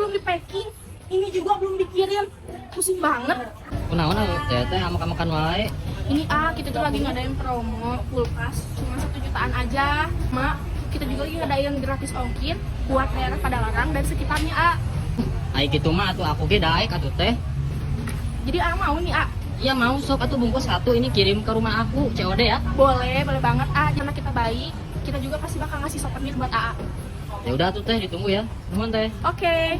belum di packing, ini juga belum dikirim. Pusing banget. Kunaon teh makan wae. Ini kita tuh lagi ngadain promo kulkas cuma 1 jutaan aja. Mak, kita juga lagi ngadain gratis ongkir buat daerah Padalarang dan sekitarnya Ai kitu mah atuh aku ge daek atuh teh. Jadi mau nih Iya mau sok atuh bungkus 1 ini kirim ke rumah aku COD ya. Boleh banget karena kita baik, kita juga pasti bakal ngasih souvenir buat Ya udah tuh teh ditunggu ya. Nuhun teh. Oke.